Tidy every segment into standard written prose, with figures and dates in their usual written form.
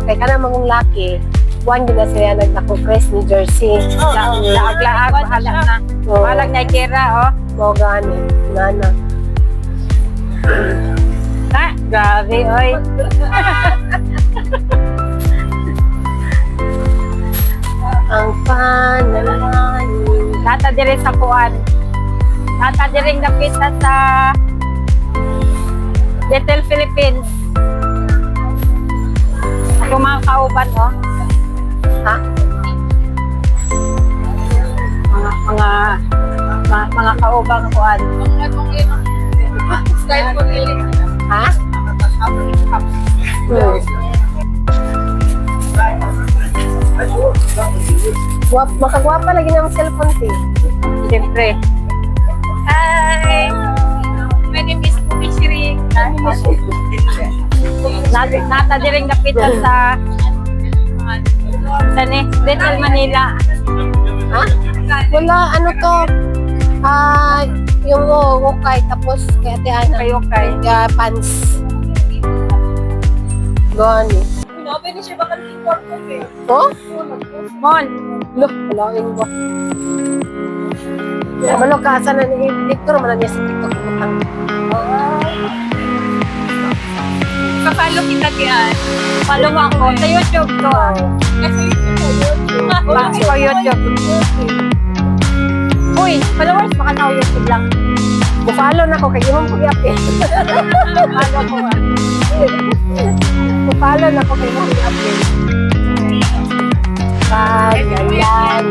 Kay ka na mong laki, buwan din na siya nagnaku-press New Jersey. Laag-laag, bahala na. Balag na kira, oh. Mo gani, nana. Ha? Grabe, oy. Ang panalangin. Nata dire sa kuan. Nata dire napita sa Little Philippines. Ako mga kauban, oh. Ha? Mga kaubang kuan. Ha? Makagwapa lagi ng cellphone si. Siyempre. Hi! My name is Kumishiri. Nata diring napita sa Little Manila. Ha? Wala, ano to? Yung okay, tapos kaya Tiana. Kayo kay. Pants. Gani. Oh? Mon. Look, walain ba? Malo ka, sana ni Victor, man niya sa TikTok. Kapalo kita diyan. Follow mo ako sa YouTube ko. Kasi ko YouTube. Uy, followers baka na YouTube lang. Follow na ko, kaya mo po i-update. Follow ko ah. Follow na ko, kaya mo po i-update. Ayan.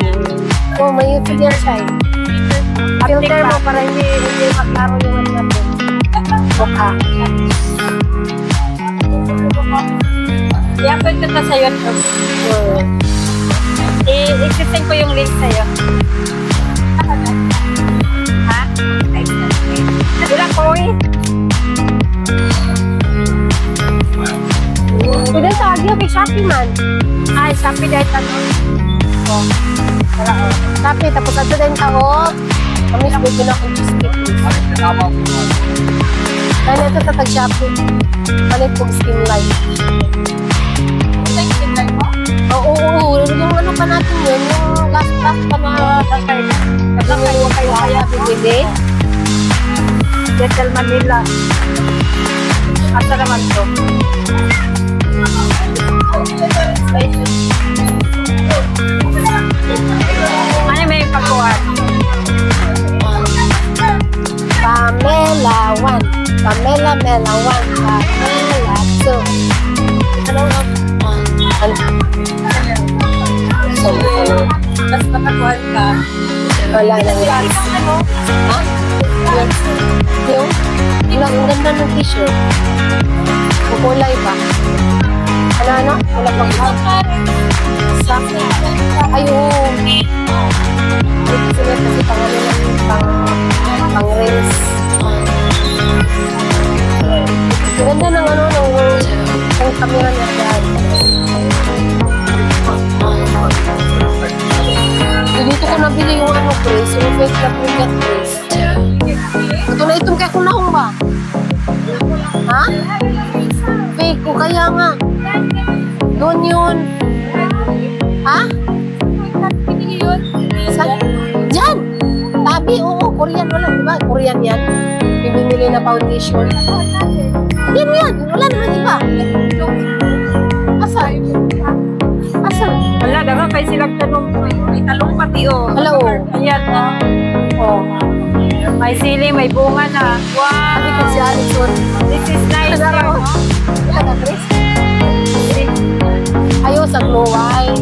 Oh, may YouTube yan siya eh. Filter mo para hindi maklaro yung ano natin. Mukha. I-upload ko sa YouTube. I-send ko yung link sa'yo. Ha? Wala ko eh. Pwede sa agyo kay Shopee man. Ay, Shopee dahil tanong. Oh. Tara oh. Shopee, tapos ato din tao. Kami sabi ko na kung cheesecake. Dahil ito sa tag-Shopee. Palit po skin light. Oo. Yung ano pa natin yun, yung last pa na nagkakaroon kayo kaya bibili. Little Manila. Asa naman to? Ano may pagkuhan? Pamela 1. Pamela 1. Pamela 2. Ano? Mas makakuhan ka. Wala na yan. Ha? Yung? Ang ganda ng t-shirt. Kukulay ba? Ano? Wala bang sa ayun. Ito sila kasi pangalan ng pang-race. Ang ganda ng ano, ng camera niya dyan. Dito ko nabili yung ano, Grace, yung fake na printed Grace. Ito na itong kaya kung nahong ba? Ha? Fake ko, kaya nga. Doon yun. Ha? Sa? Diyan! Tabi, oo, Korean, wala, diba? Korean yan. Bibili na foundation. Yan. Wala naman, diba? Asa? Wala, daga kayo silang tanong. May talong pati, oh. Wala, oh. Ayan, oh. May sili, may bunga na. Wow! Sabi ko si Alison. This is nice, Wala, no? Wala ka, Chris? Ayaw sa glow eye.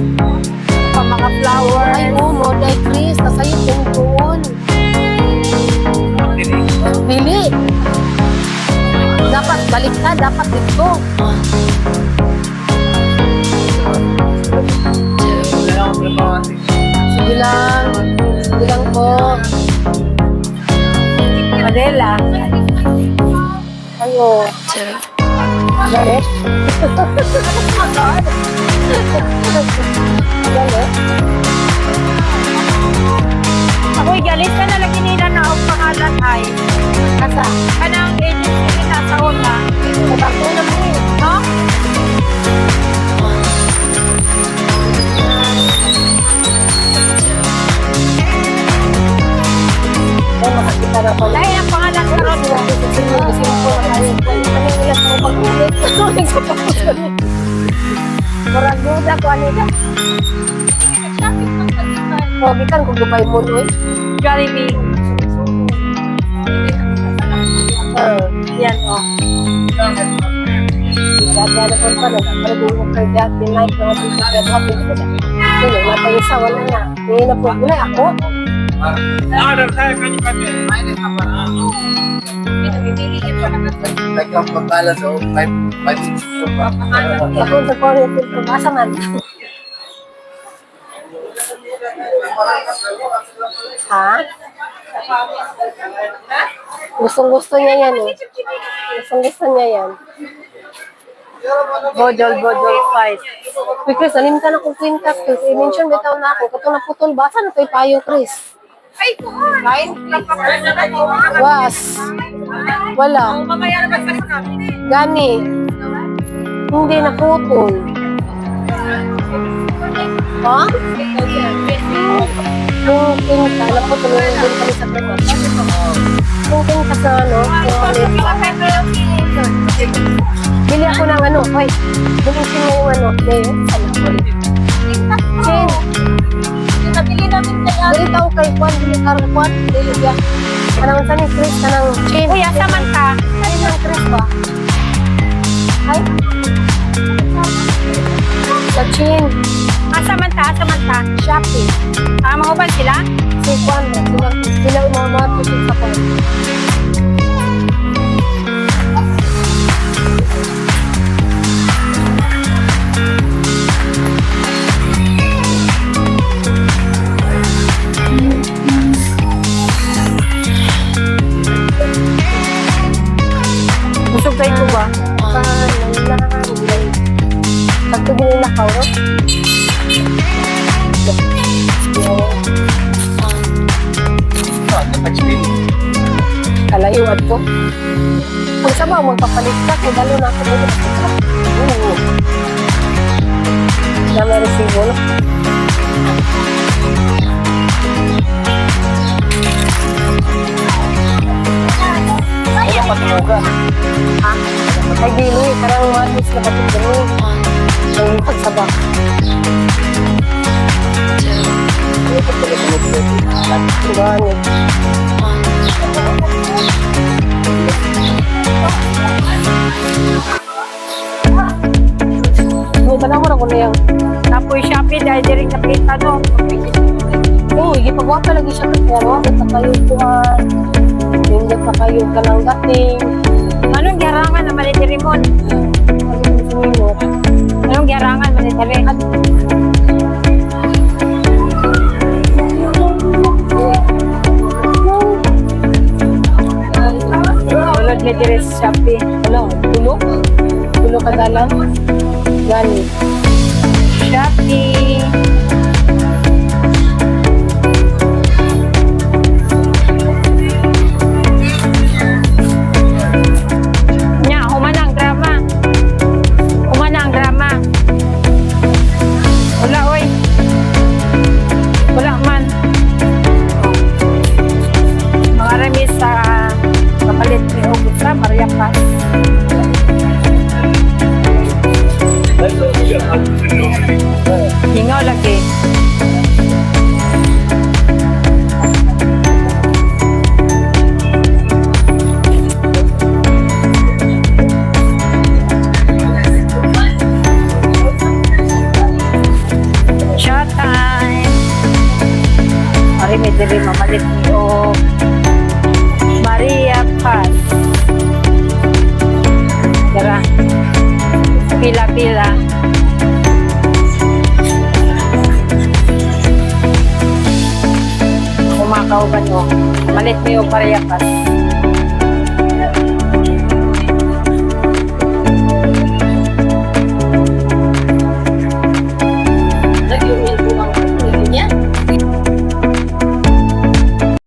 Pang mga flowers. Ay, mo, dahil Chris, nasayo yung doon. Dili. Dapat balik na, dapat dito. Sige lang po. Adela. Ayo. Galit? Galit? Ako'y galit ka na lagi nila na ang pangalan ay. Kasa? Kanang agency nila sa una. Bakit naman eh? No? Dahil ang pangalan ko ron mo. Kasi po na tayo. Kami nila sa pag-ulit. Murag duda ko ano ito. Huwag kan kung gupay mo doon. Jollibee. Yan o. Gagana po pa na. Parang yung kay dati night na natin sa kaya natin. Hindi, matay isa, wala na. Hindi na po. Wala ako. Nagpapagbalas o 5 Ako sa Korea, asa man. Ha? Gustong-gusto niya yan eh. Gustong-gusto niya yan. Bodol fight. Uy, Chris, alim ka na kung queen cactus. I-mention bitaw na ako. Kato na putol. Basa na ito'y payo, Chris. Ay, kain. Was. Wala. Mamaya naman kasi namin. Gani. Hindi na putol. Ha? Yung queen ka, alam ko tulungan din kami sa pagod. Yung queen ka sa ano, bili ako ng ano, hoy. Bulisin mo yung ano, Leo, sana ko. Chin. Nabili namin kaya. Dili tayo kay Juan, bili karang Juan, dili ya. Kanang sa ni Chris, kanang Chin. Uy, asa man ka? Ay, ng Chris ba? Ay? Sa Chin, Asa man ta? Asa man ta? Shopee. Mga uban sila? Si Juan, sila yung mga tusok sa Juan. Busog kayo ko ba? Pagto ginilakaw, no? Kalayuan ko. Kung sa mga magpapalit ka, kung dalo na ako dito. Oo. Na may resibo, no? Ay, patuloga. Ha? Ay, dilo eh. Karang manis na pati gano'n. Ang pagsabak. Ganit. May panahon ako na yan. Napoy Shopee dahil di rin nakita no. Oo, ipagwapa lagi siya kasi ano, basta kayo kuhan. Hindi pa kayo ka ng dating. Anong giharangan na manitiri mo? Anong giharangan manitiri? Ulod ni diri sa Shopee. Ano, tulo? Tulo ka dalam? Gani. Shopee. Nya, humana ang drama. Humana ang drama. Wala, oy. Wala man. Mga remis sa kapalit ni Hugot sa Maria Paz. Hingaw lagi. Shot time. Ari may dili mamalit ni o Maria Paz. Tara. Pila-pila. Kumakaw ba no? Malit mo yung Maria Paz.